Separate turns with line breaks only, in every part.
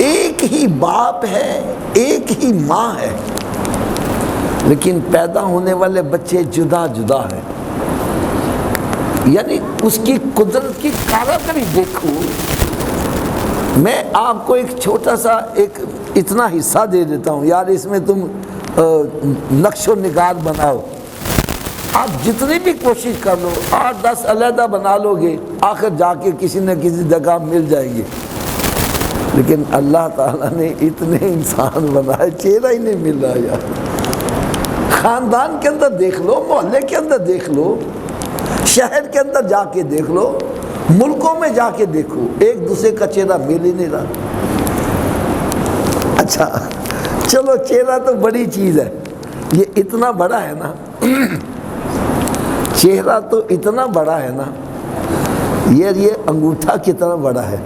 ایک ہی باپ ہے، ایک ہی ماں ہے، لیکن پیدا ہونے والے بچے جدا جدا ہیں۔ یعنی اس کی قدرت کی کارآمدی دیکھو۔ میں آپ کو ایک چھوٹا سا ایک اتنا حصہ دے دیتا ہوں، یار اس میں تم نقش و نگار بناؤ۔ آپ جتنی بھی کوشش کر لو، 8-10 علیحدہ بنا لو گے، آخر جا کے کسی نہ کسی جگہ مل جائے گی۔ لیکن اللہ تعالیٰ نے اتنے انسان بنائے، چہرہ ہی نہیں مل رہا یار۔ خاندان کے اندر دیکھ لو، محلے کے اندر دیکھ لو، شہر کے اندر جا کے دیکھ لو، ملکوں میں جا کے دیکھو، ایک دوسرے کا چہرہ مل ہی نہیں رہا۔ اچھا چلو، چہرہ تو بڑی چیز ہے، یہ اتنا بڑا ہے نا، چہرہ تو اتنا بڑا ہے نا، یہ انگوٹھا کتنا بڑا ہے۔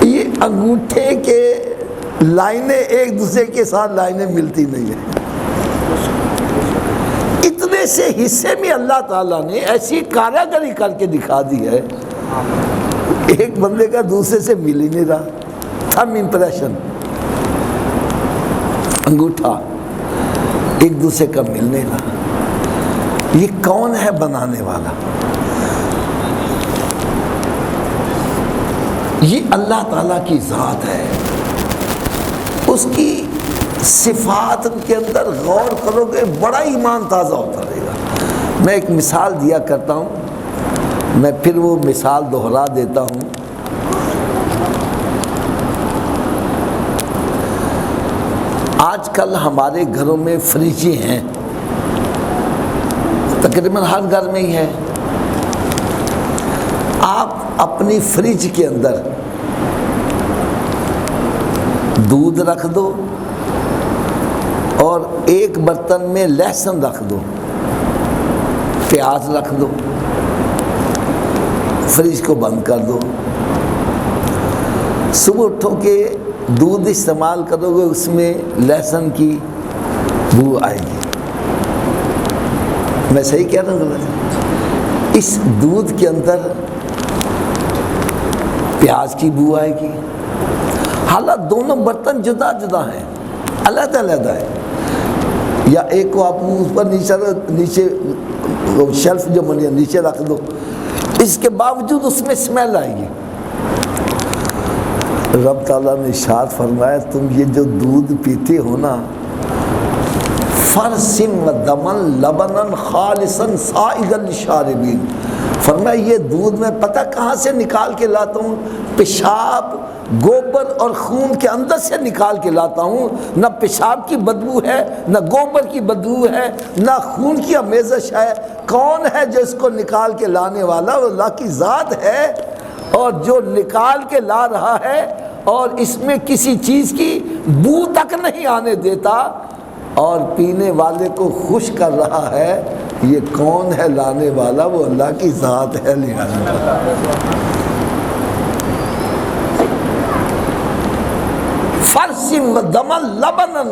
یہ انگوٹھے کے لائنیں ایک دوسرے کے ساتھ لائنیں ملتی نہیں ہیں۔ اتنے سے حصے میں اللہ تعالیٰ نے ایسی کاریگری کر کے دکھا دی ہے، ایک بندے کا دوسرے سے مل ہی نہیں رہا۔ تھم امپریشن، انگوٹھا ایک دوسرے کا مل نہیں رہا۔ یہ کون ہے بنانے والا؟ یہ اللہ تعالیٰ کی ذات ہے۔ اس کی صفات کے اندر غور کرو گے، بڑا ایمان تازہ ہوتا رہے گا۔ میں ایک مثال دیا کرتا ہوں، میں پھر وہ مثال دہرا دیتا ہوں۔ آج کل ہمارے گھروں میں فریجیں ہیں، تقریباً ہر گھر میں ہی ہے۔ آپ اپنی فریج کے اندر دودھ رکھ دو اور ایک برتن میں لہسن رکھ دو، پیاز رکھ دو، فریج کو بند کر دو۔ صبح اٹھو کے دودھ استعمال کرو گے، اس میں لہسن کی بو آئے گی۔ میں صحیح کہہ رہا ہوں غلط؟ اس دودھ کے اندر پیاز کی بو آئے گی۔ حالانکہ دونوں برتن جدا جدا ہیں، علیحدہ علیحدہ ہے، یا ایک کو آپ اوپر نیچے شیلف جو بنی ہے نیچے رکھ دو، اس کے باوجود اس میں اسمیل آئے گی۔ رب تعالیٰ نے ارشاد فرمایا، تم یہ جو دودھ پیتے ہو نا، فرسم دمن لبنن خالصن سائغا للشاربین، فرمایا یہ دودھ میں پتہ کہاں سے نکال کے لاتا ہوں؟ پیشاب، گوبر اور خون کے اندر سے نکال کے لاتا ہوں۔ نہ پیشاب کی بدبو ہے، نہ گوبر کی بدبو ہے، نہ خون کی آمیزش ہے۔ کون ہے جو اس کو نکال کے لانے والا؟ وہ اللہ کی ذات ہے، اور جو نکال کے لا رہا ہے اور اس میں کسی چیز کی بو تک نہیں آنے دیتا اور پینے والے کو خوش کر رہا ہے، یہ کون ہے لانے والا؟ وہ اللہ کی ذات ہے۔ فرسم ودمن لبنن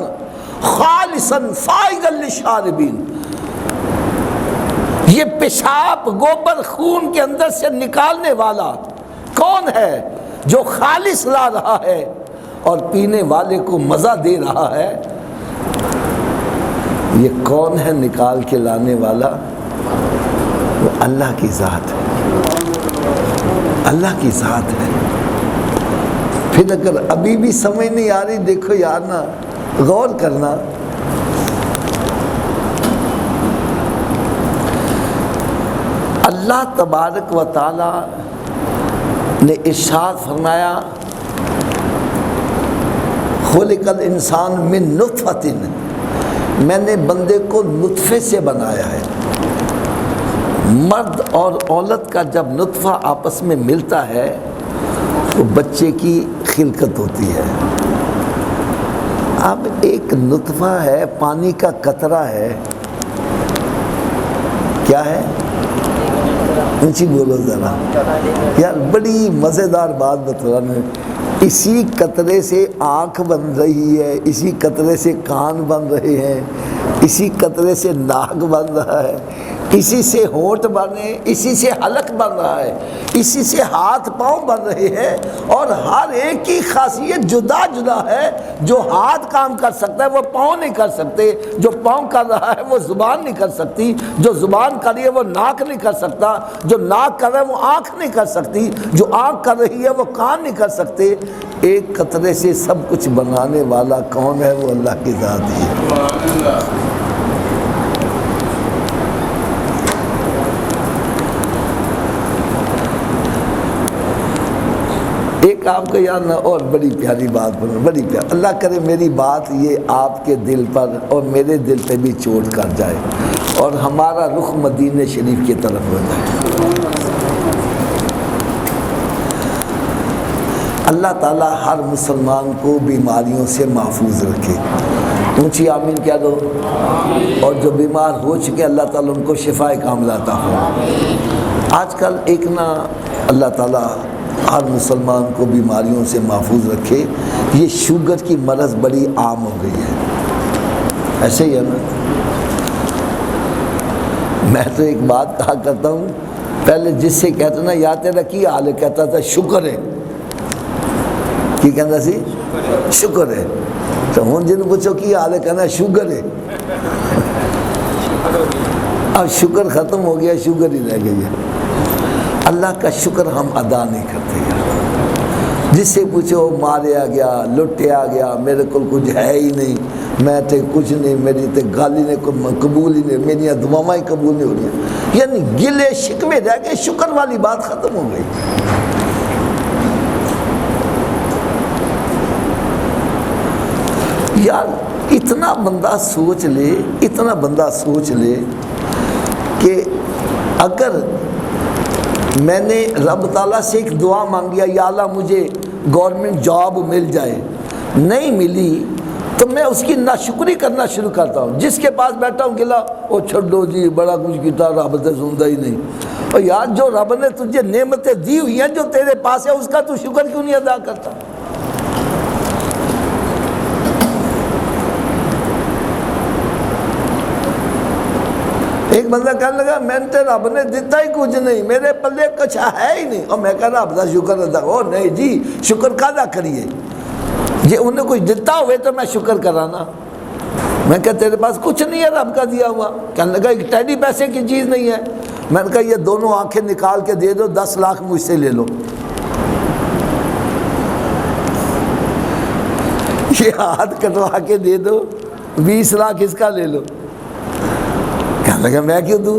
خالصا سائغا للشاربین، یہ پیشاب گوبر خون کے اندر سے نکالنے والا کون ہے جو خالص لا رہا ہے اور پینے والے کو مزہ دے رہا ہے؟ یہ کون ہے نکال کے لانے والا؟ وہ اللہ کی ذات ہے، اللہ کی ذات ہے۔ پھر اگر ابھی بھی سمجھ نہیں آ رہی، دیکھو یار نا، غور کرنا، اللہ تبارک و تعالی نے ارشاد فرمایا، خلق الانسان من نطفۃ، میں نے بندے کو نطفے سے بنایا ہے۔ مرد اور عورت کا جب نطفہ آپس میں ملتا ہے تو بچے کی خلقت ہوتی ہے۔ اب ایک نطفہ ہے، پانی کا قطرہ ہے، کیا ہے؟ اونچی بولو ذرا یار، بڑی مزیدار بات بتلانا ہے۔ اسی قطرے سے آنکھ بن رہی ہے، اسی قطرے سے کان بن رہے ہیں، اسی قطرے سے ناک بن رہا ہے، اسی سے ہونٹ بنے، اسی سے حلق بن رہا ہے، اسی سے ہاتھ پاؤں بن رہے ہیں، اور ہر ایک کی خاصیت جدا جدا ہے۔ جو ہاتھ کام کر سکتا ہے وہ پاؤں نہیں کر سکتے، جو پاؤں کر رہا ہے وہ زبان نہیں کر سکتی، جو زبان کر رہی ہے وہ ناک نہیں کر سکتا، جو ناک کر رہا ہے وہ آنکھ نہیں کر سکتی، جو آنکھ کر رہی ہے وہ کان نہیں کر سکتے۔ ایک قطرے سے سب کچھ بنانے والا کون ہے؟ وہ اللہ کی ذات ہی ہے۔ ایک آپ کو یاد نہ، اور بڑی پیاری بات بولوں، بڑی پیاری، اللہ کرے میری بات یہ آپ کے دل پر اور میرے دل پہ بھی چوٹ کر جائے اور ہمارا رخ مدینہ شریف کی طرف ہو جائے۔ اللہ تعالیٰ ہر مسلمان کو بیماریوں سے محفوظ رکھے، اونچی آمین کہہ دو، اور جو بیمار ہو چکے اللہ تعالیٰ ان کو شفاء کاملہ عطا ہو۔ آج کل ایک نا اللہ تعالیٰ ہر مسلمان کو بیماریوں سے محفوظ رکھے، یہ شوگر کی مرض بڑی عام ہو گئی ہے، ایسے ہی ہے نا؟ میں تو ایک بات کہا کرتا ہوں، پہلے جس سے کہتا نا یا تیرا کی حال ہے، کہتا تھا شکر ہے، کی کہتا سی شکر ہے، تو ہوں جن پوچھو کی حال ہے کہنا شوگر ہے۔ اب شکر ختم ہو گیا، شوگر ہی رہ گئی ہے۔ اللہ کا شکر ہم ادا نہیں کرتے یار۔ جس سے پوچھو ماریا گیا، لٹیا گیا، میرے کو کچھ ہے ہی نہیں، میں تے کچھ نہیں، میری تے گالی نے قبول ہی نہیں، میری دعائیں قبول نہیں ہو رہی، یعنی گلے شکوے رہ گئے، شکر والی بات ختم ہو گئی۔ یار اتنا بندہ سوچ لے، اتنا بندہ سوچ لے کہ اگر میں نے رب تعالیٰ سے ایک دعا مانگیا، یا اللہ مجھے گورنمنٹ جاب مل جائے، نہیں ملی تو میں اس کی ناشکری کرنا شروع کرتا ہوں، جس کے پاس بیٹھا ہوں گلا وہ چھڈو جی بڑا کچھ کیتا، رب سے سنتا ہی نہیں۔ اور یار جو رب نے تجھے نعمتیں دی ہوئی ہیں جو تیرے پاس ہے، اس کا تو شکر کیوں نہیں ادا کرتا؟ ایک بندہ کہنے لگا میں نے رب نے دیتا ہی کچھ نہیں، میرے پلے کچھ ہے ہی نہیں، اور میں کہہ رہا رب کا شکر ادا کرو۔ نہیں جی شکر کادا کریے، جی انہیں کچھ دیتا ہوئے تو میں شکر کرانا۔ میں کہا تیرے پاس کچھ نہیں ہے رب کا دیا ہوا؟ کہنے لگا ایک ٹیڈی پیسے کی چیز نہیں ہے۔ میں نے کہا یہ دونوں آنکھیں نکال کے دے دو، 10 لاکھ مجھ سے لے لو۔ یہ ہاتھ کٹوا کے دے دو، 20 لاکھ اس کا لے لو۔ کہنے لگا میں کیوں دوں؟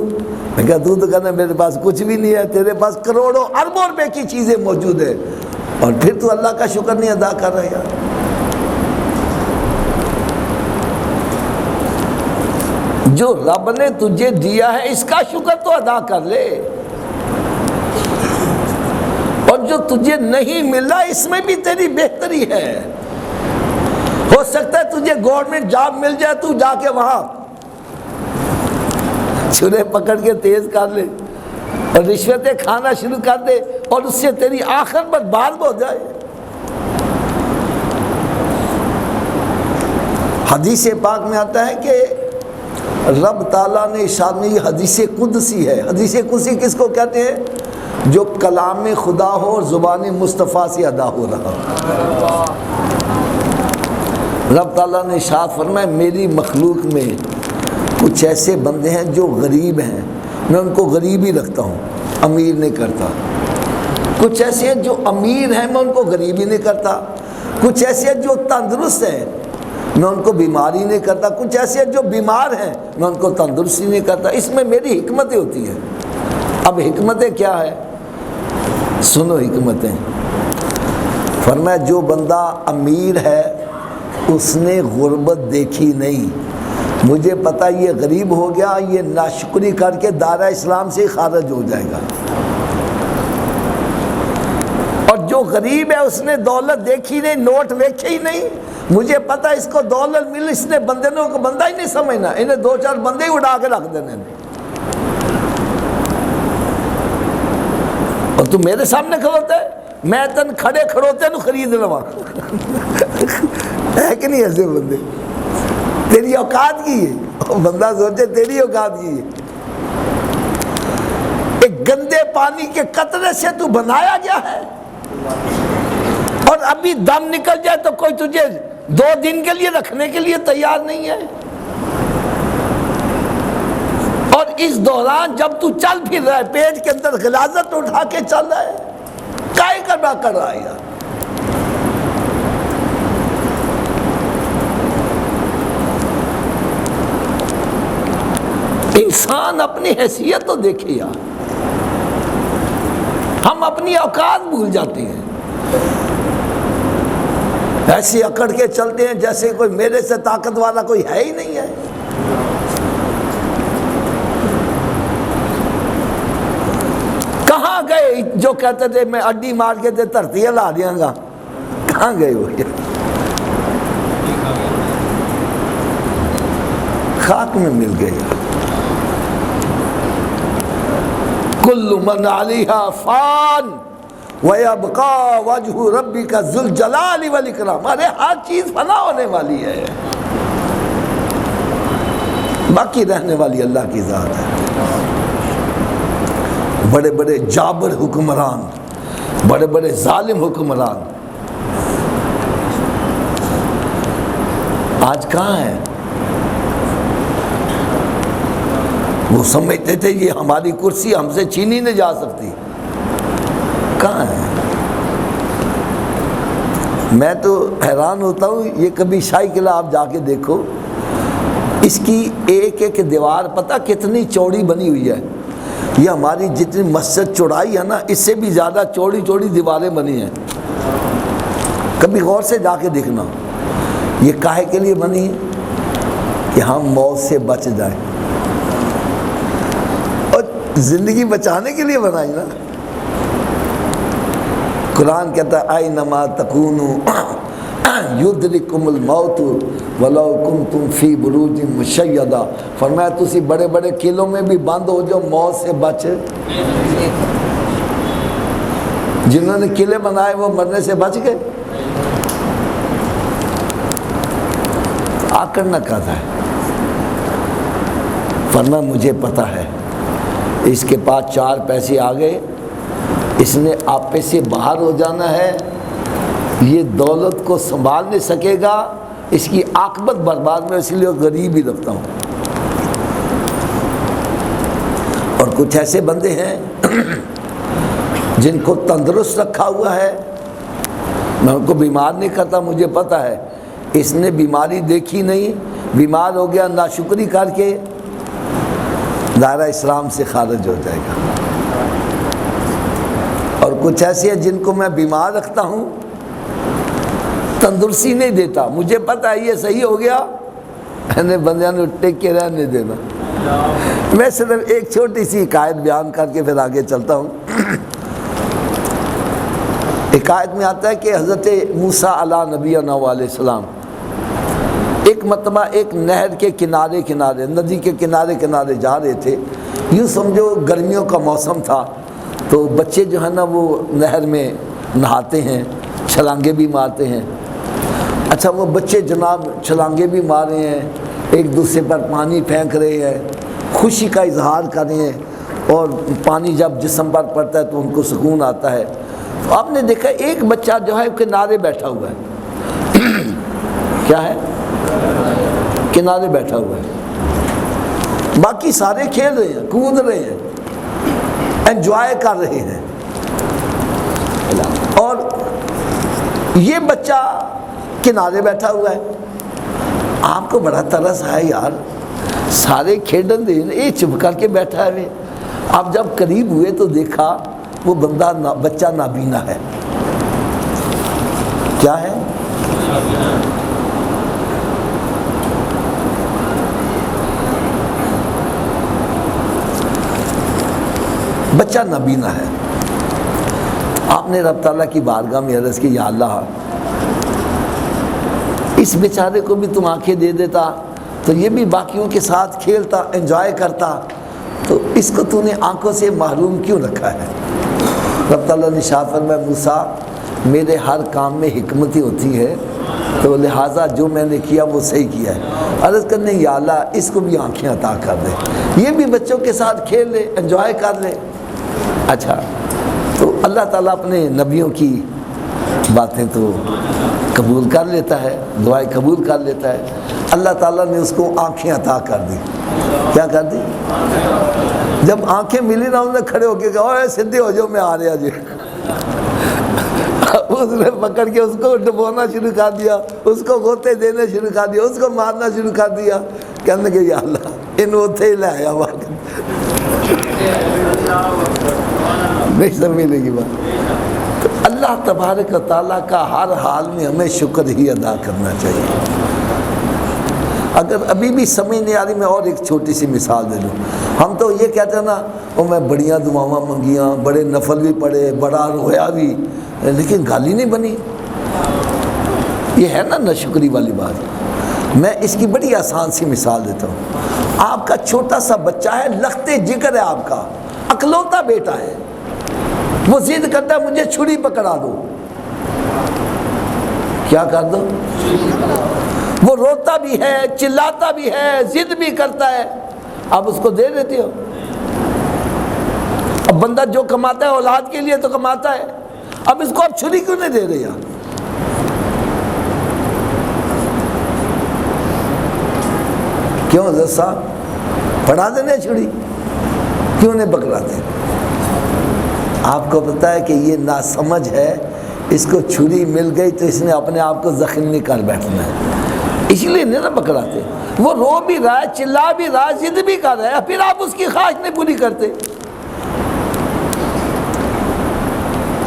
میں کہا تو کہنا میرے پاس کچھ بھی نہیں ہے، تیرے پاس کروڑوں اربوں روپے کی چیزیں موجود ہیں، اور پھر تو اللہ کا شکر نہیں ادا کر رہا یار۔ جو رب نے تجھے دیا ہے اس کا شکر تو ادا کر لے، اور جو تجھے نہیں ملا اس میں بھی تیری بہتری ہے۔ ہو سکتا ہے تجھے گورنمنٹ جاب مل جائے، تو جا کے وہاں چھرے پکڑ کے تیز کر لے اور رشوتیں کھانا شروع کر دے، اور اس سے تیری آخرت برباد ہو جائے۔ حدیث پاک میں آتا ہے کہ رب تعالیٰ نے ارشاد میں، یہ حدیث قدسی ہے۔ حدیث قدسی کس کو کہتے ہیں؟ جو کلام خدا ہو اور زبان مصطفیٰ سے ادا ہو رہا۔ رب تعالیٰ نے ارشاد فرمایا میری مخلوق میں کچھ ایسے بندے ہیں جو غریب ہیں، میں ان کو غریب ہی رکھتا ہوں، امیر نہیں کرتا۔ کچھ ایسے ہیں جو امیر ہیں، میں ان کو غریب ہی نہیں کرتا۔ کچھ ایسے ہیں جو تندرست ہیں، میں ان کو بیماری نہیں کرتا۔ کچھ ایسے ہیں جو بیمار ہیں، میں ان کو تندرستی نہیں کرتا۔ اس میں میری حکمتیں ہوتی ہیں۔ اب حکمتیں کیا ہے؟ سنو حکمتیں۔ فرمایا جو بندہ امیر ہے اس نے غربت دیکھی نہیں، مجھے پتہ یہ غریب ہو گیا، یہ ناشکری کر کے دائرہ اسلام سے خارج ہو جائے گا۔ اور جو غریب ہے اس نے دولت دیکھی نہیں، نوٹ دیکھے ہی نہیں، مجھے پتہ اس کو دولت مل، اس نے بندے کو بندہ ہی نہیں سمجھنا، انہیں 2-4 بندے ہی اڑا کے رکھ دینے۔ اور تو میرے سامنے کھڑوتا ہے، میں تن کھڑے کھڑوتے نو خرید لواں۔ ہے کہ نہیں ایسے بندے؟ تیری اوقات کی ہے، بندہ سوچے تیری اوقات کی ہے۔ ایک گندے پانی کے قطرے سے تو بنایا گیا ہے، اور ابھی دم نکل جائے تو کوئی تجھے 2 دن کے لیے رکھنے کے لیے تیار نہیں ہے۔ اور اس دوران جب تو چل پھر رہا ہے، پیٹ کے اندر غلاظت اٹھا کے چل رہا ہے، کائے کرنا کر رہا ہے یار؟ انسان اپنی حیثیت تو دیکھے یار، ہم اپنی اوقات بھول جاتے ہیں، ایسی اکڑ کے چلتے ہیں جیسے کوئی میرے سے طاقت والا کوئی ہے ہی نہیں ہے۔ کہاں گئے جو کہتے تھے میں اڈی مار کے تے دھرتی ہلا دیا گا؟ کہاں گئے وہ؟ خاک میں مل گئے۔ کل من علیہا فان وَيَبْقَى وَجْهُ رَبِّكَ ذُو الْجَلَالِ وَالْإِكْرَامِ، ارے ہر چیز فنا ہونے والی ہے، باقی رہنے والی اللہ کی ذات ہے۔ بڑے بڑے جابر حکمران، بڑے بڑے ظالم حکمران آج کہاں ہیں؟ وہ سمجھتے تھے یہ ہماری کرسی ہم سے چھینی نہیں جا سکتی، کہاں ہے؟ میں تو حیران ہوتا ہوں، یہ کبھی شاہی قلعہ آپ جا کے دیکھو، اس کی ایک ایک دیوار پتہ کتنی چوڑی بنی ہوئی ہے، یہ ہماری جتنی مسجد چوڑائی ہے نا اس سے بھی زیادہ چوڑی چوڑی دیواریں بنی ہیں، کبھی غور سے جا کے دیکھنا۔ یہ کاہے کے لیے بنی ہے؟ کہ ہم موت سے بچ جائیں، اور زندگی بچانے کے لیے بنائی نا۔ قرآن کہتا ہے اینما تکونوا یدرککم الموت ولو کنتم فی بروج مشیدہ، فرمایا تسی بڑے بڑے قلعوں میں بھی بند ہو جاؤ موت سے بچ۔ جنہوں نے قلعے بنائے وہ مرنے سے بچ گئے؟ آکڑ نہ کہتا ہے، فرمایا مجھے پتہ ہے اس کے پاس 4 پیسے آ گئے، اس نے آپے سے باہر ہو جانا ہے، یہ دولت کو سنبھال نہیں سکے گا، اس کی عاقبت برباد میں، اس لیے غریب ہی رکھتا ہوں۔ اور کچھ ایسے بندے ہیں جن کو تندرست رکھا ہوا ہے، میں ان کو بیمار نہیں کرتا، مجھے پتہ ہے اس نے بیماری دیکھی نہیں، بیمار ہو گیا ناشکری کر کے دائرہ اسلام سے خارج ہو جائے گا۔ اور کچھ ایسے ہیں جن کو میں بیمار رکھتا ہوں، تندرستی نہیں دیتا، مجھے پتہ ہے یہ صحیح ہو گیا، میں نے بندیاں نے ٹک کے رہنے دینا۔ میں صرف ایک چھوٹی سی حکایت بیان کر کے پھر آگے چلتا ہوں۔ حکایت میں آتا ہے کہ حضرت موسیٰ علیہ نبینا علیہ السلام ایک مرتبہ ایک نہر کے کنارے ندی کے کنارے جا رہے تھے، یوں سمجھو گرمیوں کا موسم تھا، تو بچے جو ہے نا وہ نہر میں نہاتے ہیں، چھلانگے بھی مارتے ہیں۔ اچھا وہ بچے جناب چھلانگے بھی مار رہے ہیں، ایک دوسرے پر پانی پھینک رہے ہیں، خوشی کا اظہار کر رہے ہیں، اور پانی جب جسم پر پڑتا ہے تو ان کو سکون آتا ہے۔ تو آپ نے دیکھا ایک بچہ جو ہے کنارے بیٹھا ہوا ہے، کیا ہے؟ کنارے بیٹھا ہوا ہے، باقی سارے کھیل رہے ہیں، کود رہے ہیں، انجوائے کر رہے ہیں، اور یہ بچہ کنارے بیٹھا ہوا ہے۔ آپ کو بڑا ترس ہے یار، سارے کھیڈن دے یہ چپ کر کے بیٹھا ہے۔ آپ جب قریب ہوئے تو دیکھا وہ بچہ نابینا ہے۔ کیا ہے؟ بچہ نابینا ہے۔ آپ نے رب تعالیٰ کی بارگاہ میں عرض کی، یا اللہ اس بیچارے کو بھی تم آنکھیں دے دیتا تو یہ بھی باقیوں کے ساتھ کھیلتا، انجوائے کرتا، تو اس کو تو نے آنکھوں سے محروم کیوں رکھا ہے؟ رب تعالیٰ نے ارشاد فرمایا، موسیٰ میرے ہر کام میں حکمت ہی ہوتی ہے، تو لہٰذا جو میں نے کیا وہ صحیح کیا ہے۔ عرض کرنے، یا اللہ اس کو بھی آنکھیں عطا کر دے، یہ بھی بچوں کے ساتھ کھیل لے، انجوائے کر لے۔ اچھا، تو اللہ تعالیٰ اپنے نبیوں کی باتیں تو قبول کر لیتا ہے، دعائیں قبول کر لیتا ہے۔ اللہ تعالیٰ نے اس کو آنکھیں عطا کر دی۔ کیا کر دی؟ جب آنکھیں ملی نا، انہوں نے کھڑے ہو کے کہا اوے سدھے ہو جاؤ، میں آ رہا جی۔ اس نے پکڑ کے اس کو ڈبونا شروع کر دیا، اس کو غوطے دینے شروع کر دیا، اس کو مارنا شروع کر دیا۔ کہنے کہ یا اللہ ان اتھے ہی لے آیا واقعی۔ نہیں سمجھنے کی بات۔ تو اللہ تبارک و تعالیٰ کا ہر حال میں ہمیں شکر ہی ادا کرنا چاہیے۔ اگر ابھی بھی سمجھ نہیں آ رہی، میں اور ایک چھوٹی سی مثال دے دوں۔ ہم تو یہ کہتے ہیں نا وہ میں بڑیاں دعاواں منگیاں، بڑے نفل بھی پڑھے، بڑا رویا بھی، لیکن گالی نہیں بنی۔ یہ ہے نا ناشکری والی بات۔ میں اس کی بڑی آسان سی مثال دیتا ہوں۔ آپ کا چھوٹا سا بچہ ہے، لختے جگر ہے، آپ کا اکلوتا بیٹا ہے، وہ ضد کرتا ہے مجھے چھری پکڑا دو۔ کیا کر دو؟ وہ روتا بھی ہے، چلاتا بھی ہے، ضد بھی کرتا ہے، آپ اس کو دے دیتے ہو۔ اب بندہ جو کماتا ہے اولاد کے لیے تو کماتا ہے، اب اس کو آپ چھری کیوں نہیں دے رہے یار؟ کیوں حضرت صاحب پڑھا دینے چھری کیوں نہیں پکڑاتے؟ آپ کو پتا ہے کہ یہ ناسمجھ ہے، اس کو چھری مل گئی تو اس نے اپنے آپ کو زخمی کر بیٹھنا ہے، اس لیے نہیں نا پکڑاتے۔ وہ رو بھی رہا ہے، چلا بھی رہا ہے، ضد بھی کر رہا ہے، پھر آپ اس کی خواہش نہیں پوری کرتے۔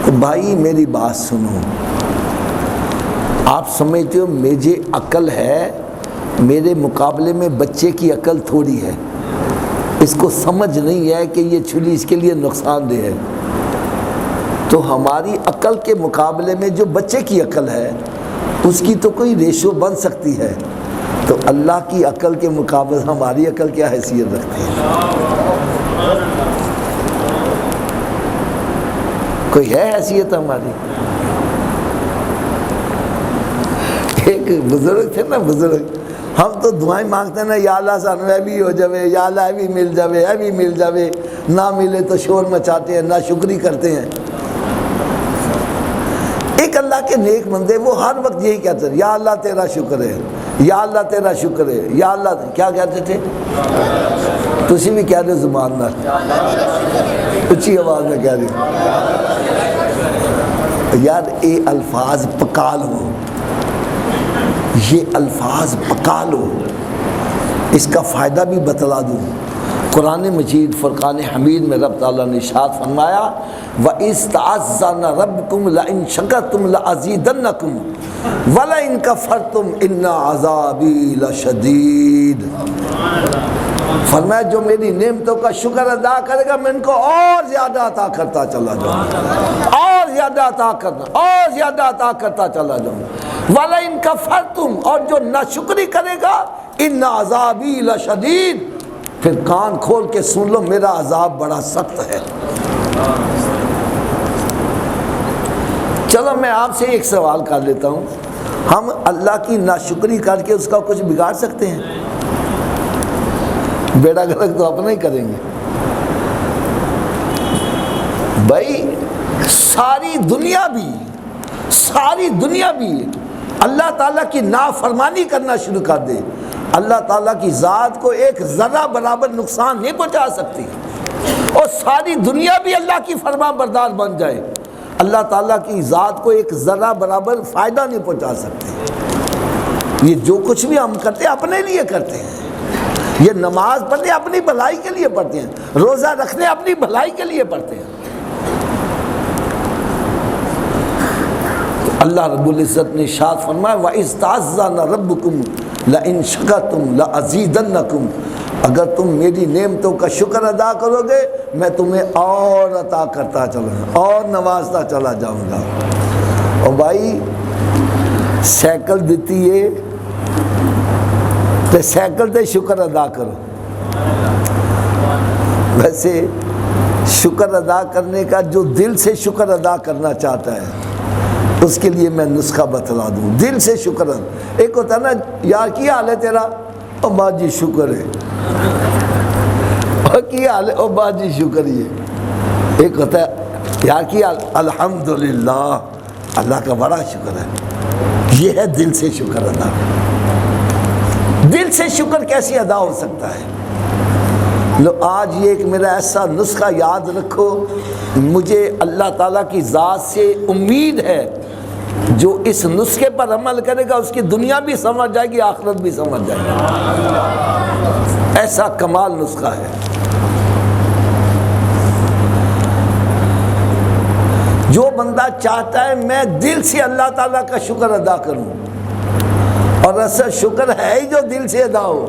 تو بھائی میری بات سنو، آپ سمجھتے ہو مجھے عقل ہے، میرے مقابلے میں بچے کی عقل تھوڑی ہے، اس کو سمجھ نہیں ہے کہ یہ چھری اس کے لیے نقصان دہ ہے۔ تو ہماری عقل کے مقابلے میں جو بچے کی عقل ہے اس کی تو کوئی ریشو بن سکتی ہے، تو اللہ کی عقل کے مقابلے ہماری عقل کیا حیثیت رکھتی ہے؟ کوئی ہے حیثیت ہماری؟ ایک بزرگ تھے نا، بزرگ، ہم تو دعائیں مانگتے ہیں نا، یا اللہ سانو اے بھی ہو جاوے، یا اللہ اے بھی مل جاوے، اے بھی مل جاوے، نہ ملے تو شور مچاتے ہیں، نہ شکری کرتے ہیں۔ ایک اللہ کے نیک بندے وہ ہر وقت یہی کہتے ہیں، یا اللہ تیرا شکر ہے، یا اللہ تیرا شکر ہے، یا اللہ، کیا کہتے تھے؟ تسی بھی کہہ رہے زبان نہ، اچھی آواز میں کہہ رہے یار، یہ الفاظ پکا لو، یہ الفاظ پکا لو۔ اس کا فائدہ بھی بتلا دوں۔ قرآن مجید فرقان حمید میں رب تعالیٰ نے ارشاد فرمایا، وَإِذْ تَعَذَّنَ رَبُّكُمْ لَئِن شَكَرْتُمْ لَأَزِيدَنَّكُمْ وَلَئِن كَفَرْتُمْ إِنَّ عَذَابِي لَشَدِيدٌ۔ فرمایا جو میری نعمتوں کا شکر ادا کرے گا میں ان کو اور زیادہ عطا کرتا چلا جاؤں گا، اور زیادہ عطا کرنا، اور زیادہ عطا کرتا چلا جاؤں گا۔ وَلَئِن كَفَرْتُمْ، اور جو ناشکری کرے گا، إِنَّ عَذَابِي لَشَدِيدٌ، پھر کان کھول کے سن لو میرا عذاب بڑا سخت ہے۔ چلو میں آپ سے ایک سوال کر لیتا ہوں، ہم اللہ کی ناشکری کر کے اس کا کچھ بگاڑ سکتے ہیں؟ بیڑا گرک تو اپنا ہی کریں گے بھائی۔ ساری دنیا بھی اللہ تعالیٰ کی نافرمانی کرنا شروع کر دے، اللہ تعالیٰ کی ذات کو ایک ذرہ برابر نقصان نہیں پہنچا سکتی، اور ساری دنیا بھی اللہ کی فرما بردار بن جائے، اللہ تعالیٰ کی ذات کو ایک ذرہ برابر فائدہ نہیں پہنچا سکتے۔ یہ جو کچھ بھی ہم کرتے ہیں اپنے لیے کرتے ہیں، یہ نماز پڑھتے اپنی بھلائی کے لیے پڑھتے ہیں، روزہ رکھتے اپنی بھلائی کے لیے پڑھتے ہیں۔ اللہ رب العزت نے ارشاد فرمایا، وَإِذْ تَعَذَّنَ رَبُّكُمْ لَئِن شَكَرْتُمْ لَأَزِيدَنَّكُم، اگر تم میری نعمتوں کا شکر ادا کرو گے میں تمہیں اور عطا کرتا چلا گا، اور نوازتا چلا جاؤں گا۔ اور بھائی سائیکل دیتی ہے تو سائیکل تے شکر ادا کرو۔ ویسے شکر ادا کرنے کا جو دل سے شکر ادا کرنا چاہتا ہے اس کے لیے میں نسخہ بتلا دوں، دل سے شکر۔ ایک ہوتا ہے نا، یار کیا حال ہے تیرا؟ او بات جی شکر ہے، اور کیا حال ہے؟ او بات جی شکر ہے۔ ایک ہوتا ہے یار کی الحمدللہ، اللہ کا بڑا شکر ہے، یہ ہے دل سے شکر ادا۔ دل سے شکر کیسے ادا ہو سکتا ہے؟ لو آج یہ ایک میرا ایسا نسخہ یاد رکھو، مجھے اللہ تعالیٰ کی ذات سے امید ہے جو اس نسخے پر عمل کرے گا اس کی دنیا بھی سمجھ جائے گی، آخرت بھی سمجھ جائے گی۔ ایسا کمال نسخہ ہے۔ جو بندہ چاہتا ہے میں دل سے اللہ تعالیٰ کا شکر ادا کروں، اور اصل شکر ہے ہی جو دل سے ادا ہو،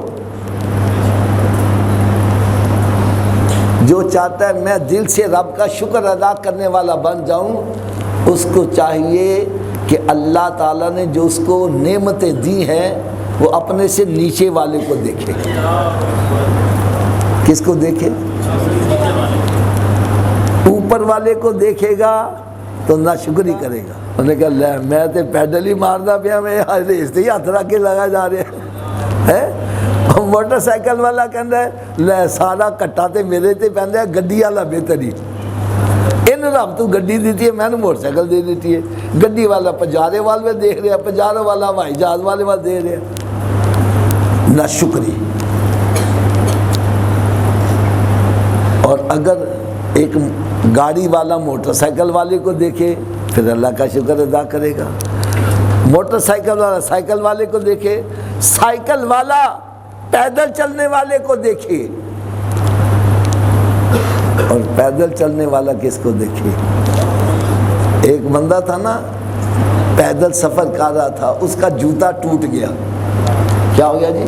جو چاہتا ہے میں دل سے رب کا شکر ادا کرنے والا بن جاؤں، اس کو چاہیے کہ اللہ تعالیٰ نے جو اس کو نعمتیں دی ہیں وہ اپنے سے نیچے والے کو دیکھے۔ کس کو دیکھے؟ اوپر والے کو دیکھے گا تو نہ شکری کرے گا۔ انہوں نے کہا میں تو پیڈل ہی مارنا پیا، میں اس سے ہی ہاتھ رکھ کے لگا جا رہے ہیں۔ موٹر سائیکل والا کہنا ہے لے سارا کٹا تے میرے تے پہنتا ہے، گڈی والا بہتری ان رب تو گڈی دیتی ہے، میں نے موٹر سائیکل دے دیتی ہے۔ گڈی والا پجارے والے دیکھ رہا، پجارے والا ہوائی جہاز والے وال دے رہا، نہ شکری۔ اور اگر ایک گاڑی والا موٹر سائیکل والے کو دیکھے پھر اللہ کا شکر ادا کرے گا۔ موٹر سائیکل والا سائیکل والے کو دیکھے، سائیکل والا پیدل چلنے والے کو دیکھے، اور پیدل چلنے والا کس کو دیکھے؟ ایک بندہ تھا نا پیدل سفر کر رہا تھا، اس کا جوتا ٹوٹ گیا۔ کیا ہو گیا جی؟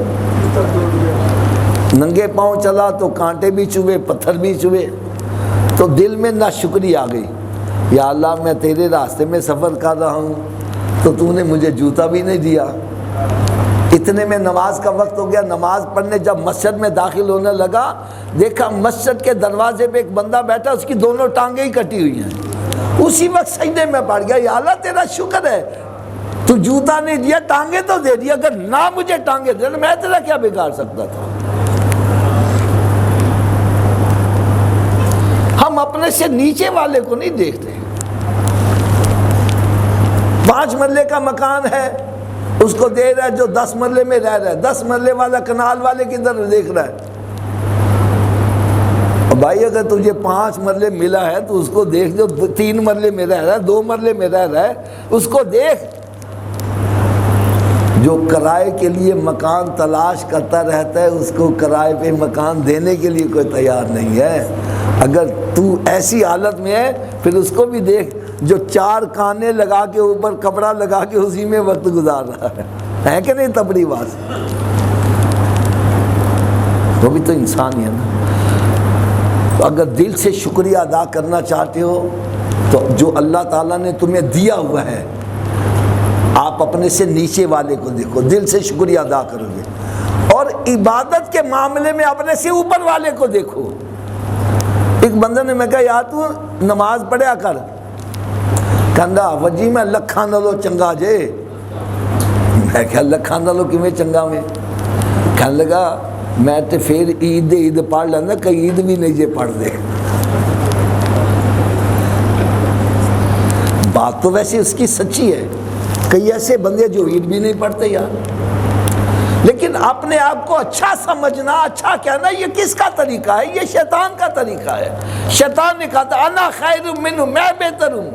ننگے پاؤں چلا تو کانٹے بھی چوبے، پتھر بھی چوبے، تو دل میں ناشکری آ گئی، یا اللہ میں تیرے راستے میں سفر کر رہا ہوں تو تو نے مجھے جوتا بھی نہیں دیا۔ اتنے میں نماز کا وقت ہو گیا، نماز پڑھنے جب مسجد میں داخل ہونے لگا، دیکھا مسجد کے دروازے پہ ایک بندہ بیٹھا، اس کی دونوں ٹانگیں ہی کٹی ہوئی ہیں۔ اسی وقت سجدے میں پڑ گیا، یا اللہ تیرا شکر ہے تو جوتا نہیں دیا، ٹانگیں تو دے دیا، اگر نہ مجھے ٹانگیں دے میں تیرا کیا بگاڑ سکتا تھا۔ ہم اپنے سے نیچے والے کو نہیں دیکھتے۔ 5 مرلے کا مکان ہے، اس کو دے رہا ہے جو 10 مرلے میں رہ رہا ہے، 10 مرلے والا کنال والے کی طرف دیکھ رہا ہے۔ اور بھائی اگر تجھے 5 مرلے ملا ہے تو اس کو دیکھ، جو 3 مرلے میں رہ رہا ہے، 2 مرلے میں رہ رہا ہے، اس کو دیکھ۔ جو کرائے کے لیے مکان تلاش کرتا رہتا ہے اس کو کرائے پہ مکان دینے کے لیے کوئی تیار نہیں ہے۔ اگر تو ایسی حالت میں ہے پھر اس کو بھی دیکھ جو 4 کانے لگا کے اوپر کپڑا لگا کے اسی میں وقت گزار رہا ہے کہ نہیں؟ تبڑی باز، وہ بھی تو انسان ہی ہے نا۔ تو اگر دل سے شکریہ ادا کرنا چاہتے ہو تو جو اللہ تعالیٰ نے تمہیں دیا ہوا ہے، آپ اپنے سے نیچے والے کو دیکھو، دل سے شکریہ ادا کرو گے۔ اور عبادت کے معاملے میں اپنے سے اوپر والے کو دیکھو۔ ایک بندے نے میں کہا یار تو نماز پڑھیا کر، کہندا وجی میں لکھاں نالوں چنگا جے۔ میں کہا لکھاں نالوں کیویں چنگا میں؟ کہنے لگا میں تے پھر عید پڑھ لینا، کئی عید بھی نہیں جے پڑھ دے۔ بات تو ویسے اس کی سچی ہے، کئی ایسے بندے جو عید بھی نہیں پڑھتے یار، لیکن اپنے آپ کو اچھا سمجھنا، اچھا کہنا، یہ کس کا طریقہ ہے؟ یہ شیطان کا طریقہ ہے۔ شیطان نے کہا تھا انا خیر منہ، میں بہتر ہوں۔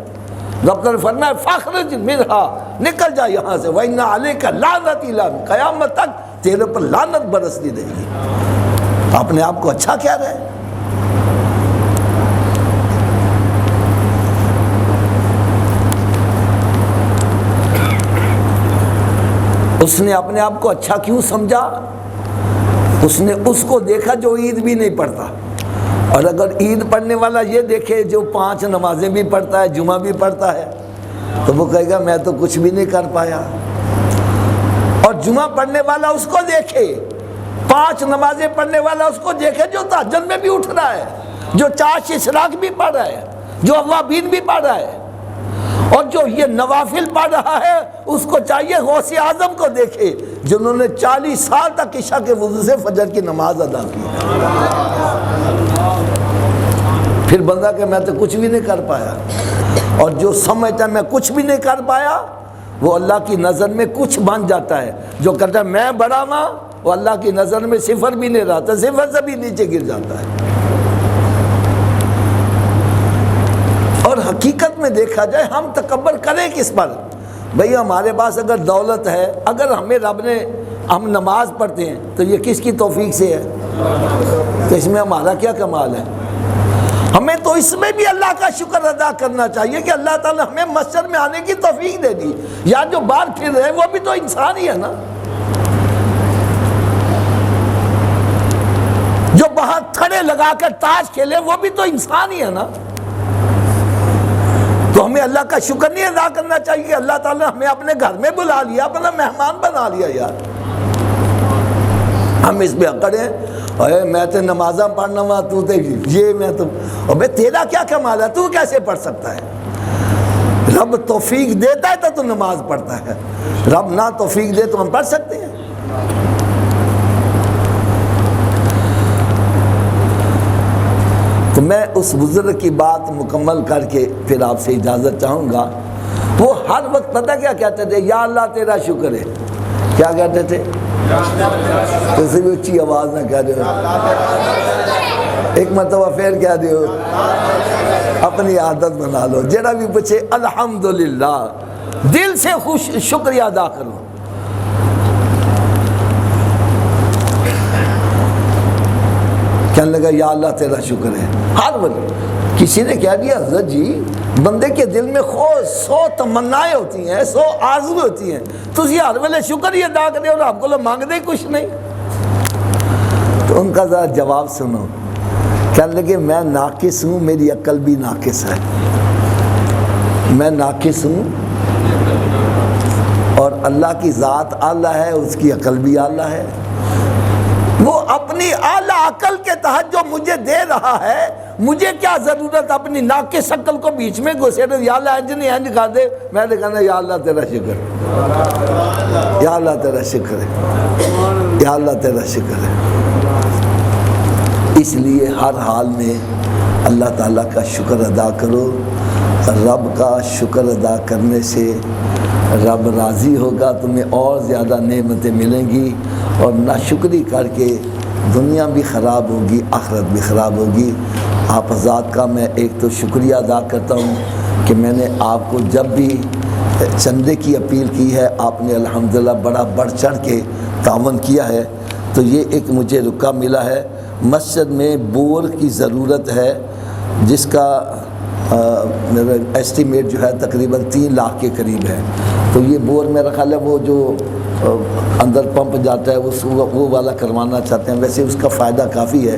رب نے فرمایا فاخرج منہا، نکل جا یہاں سے، وَإِنَّ عَلَيْكَ لَعْنَتِ إِلَىٰ قیامت تک تیرے پر لعنت برستی رہے گی۔ اپنے آپ کو اچھا کہہ رہے ہیں۔ اس نے اپنے آپ کو اچھا کیوں سمجھا؟ اس نے اس کو دیکھا جو عید بھی نہیں پڑھتا، اور اگر عید پڑھنے والا یہ دیکھے جو 5 نمازیں بھی پڑھتا ہے، جمعہ بھی پڑھتا ہے، تو وہ کہے گا میں تو کچھ بھی نہیں کر پایا۔ اور جمعہ پڑھنے والا اس کو دیکھے، 5 نمازیں پڑھنے والا اس کو دیکھے جو تہجد میں بھی اٹھ رہا ہے، جو 4 اشراق بھی پڑھ رہا ہے، جو اوابین بھی پڑھ رہا ہے، اور جو یہ نوافل پڑھ رہا ہے اس کو چاہیے غوث اعظم کو دیکھے جنہوں نے 40 سال تک عشاء کے وضو سے فجر کی نماز ادا کی۔ پھر بندہ کہ میں تو کچھ بھی نہیں کر پایا، اور جو سمجھتا ہے میں کچھ بھی نہیں کر پایا وہ اللہ کی نظر میں کچھ بن جاتا ہے، جو کہتا ہے میں بڑا ماں وہ اللہ کی نظر میں صفر بھی نہیں رہتا، صفر سے بھی نیچے گر جاتا ہے۔ اور حقیقت میں دیکھا جائے ہم تکبر کریں کس پر؟ بھئی ہمارے پاس اگر دولت ہے، اگر ہمیں رب نے، ہم نماز پڑھتے ہیں تو یہ کس کی توفیق سے ہے؟ تو اس میں ہمارا کیا کمال ہے؟ ہمیں تو اس میں بھی اللہ کا شکر ادا کرنا چاہیے کہ اللہ تعالیٰ ہمیں مسجد میں آنے کی توفیق دے دی۔ یا جو باہر پھر رہے وہ بھی تو انسان ہی ہے نا، جو باہر تھڑے لگا کر تاش کھیلے وہ بھی تو انسان ہی ہے نا۔ تو ہمیں اللہ کا شکر نہیں ادا کرنا چاہیے کہ اللہ تعالیٰ ہمیں اپنے گھر میں بلا لیا، اپنا مہمان بنا لیا؟ یار ہم اس پہ اکڑ ہیں، اے میں تو نمازاں پڑھنا ہوا، تو تے یہ میں تو، ابے تیرا کیا کمال ہے؟ تو کیسے پڑھ سکتا ہے؟ رب توفیق دیتا ہے تو نماز پڑھتا ہے، رب نہ توفیق دے تو ہم پڑھ سکتے ہیں؟ تو میں اس بزرگ کی بات مکمل کر کے پھر آپ سے اجازت چاہوں گا۔ وہ ہر وقت پتہ کیا کہتے تھے؟ یا اللہ تیرا شکر ہے۔ کیا کہتے تھے؟ کسی بھی اچھی آواز نہ کہہ دیو، ایک مرتبہ پھر کہہ دیو، اپنی عادت بنا لو، جڑا بھی پوچھے الحمدللہ دل سے خوش شکریہ ادا کرو۔ کہنے لگا یا اللہ تیرا شکر ہے۔ ہر وقت کسی نے کہہ دیا حضرت جی بندے کے دل میں 100 تمنائیں ہوتی ہیں، 100 آرزو ہوتی ہیں، تو اسی ہر ویلے شکر ہی ادا کرے اور آپ کو لوگ مانگ دے کچھ نہیں۔ تو ان کا ذرا جواب سنو۔ کہنے لگے میں ناقص ہوں، میری عقل بھی ناقص ہے، میں ناقص ہوں، اور اللہ کی ذات اعلیٰ ہے، اس کی عقل بھی اعلیٰ ہے۔ وہ اپنی اعلیٰ عقل کے تحت جو مجھے دے رہا ہے، مجھے کیا ضرورت اپنی ناقص عقل کو بیچ میں گھسیٹے؟ یا اللہ انج نہیں انج کر دے، میں نے کہنا یا اللہ تیرا شکر، یا اللہ تیرا شکر ہے، یا اللہ تیرا شکر ہے۔ اس لیے ہر حال میں اللہ تعالیٰ کا شکر ادا کرو، رب کا شکر ادا کرنے سے رب راضی ہوگا، تمہیں اور زیادہ نعمتیں ملیں گی، اور ناشکری کر کے دنیا بھی خراب ہوگی، آخرت بھی خراب ہوگی۔ آپ حضرات کا میں ایک تو شکریہ ادا کرتا ہوں کہ میں نے آپ کو جب بھی چندے کی اپیل کی ہے آپ نے الحمدللہ بڑا بڑھ چڑھ کے تعاون کیا ہے، تو یہ ایک مجھے رکا ملا ہے۔ مسجد میں بور کی ضرورت ہے جس کا میرا ایسٹیمیٹ جو ہے تقریباً 3 لاکھ کے قریب ہے، تو یہ بور میرا خیال ہے وہ جو اندر پمپ جاتا ہے وہ والا کروانا چاہتے ہیں، ویسے اس کا فائدہ کافی ہے۔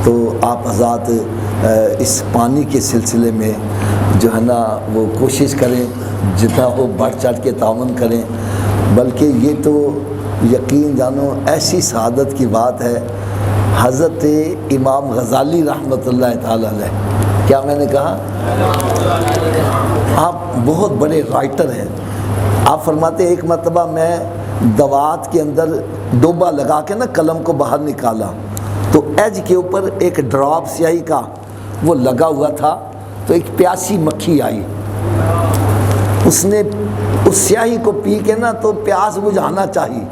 تو آپ حضرات اس پانی کے سلسلے میں جو ہے نا وہ کوشش کریں جتنا ہو بڑھ چڑھ کے تعاون کریں، بلکہ یہ تو یقین جانو ایسی سعادت کی بات ہے۔ حضرت امام غزالی رحمۃ اللہ تعالیٰ علیہ، کیا میں نے کہا؟ آپ بہت بڑے رائٹر ہیں۔ آپ فرماتے ایک مرتبہ میں دوات کے اندر ڈوبا لگا کے نا قلم کو باہر نکالا، تو ایج کے اوپر ایک ڈراپ سیاہی کا وہ لگا ہوا تھا، تو ایک پیاسی مکھی آئی، اس نے اس سیاہی کو پی کے نا تو پیاس بجھانا چاہی۔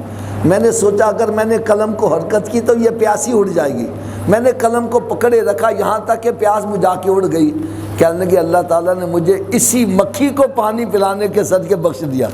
میں نے سوچا اگر میں نے قلم کو حرکت کی تو یہ پیاسی اڑ جائے گی، میں نے قلم کو پکڑے رکھا یہاں تک کہ پیاس بجھا کے اڑ گئی۔ کہنے لگے اللہ تعالیٰ نے مجھے اسی مکھی کو پانی پلانے کے صدقے بخش دیا۔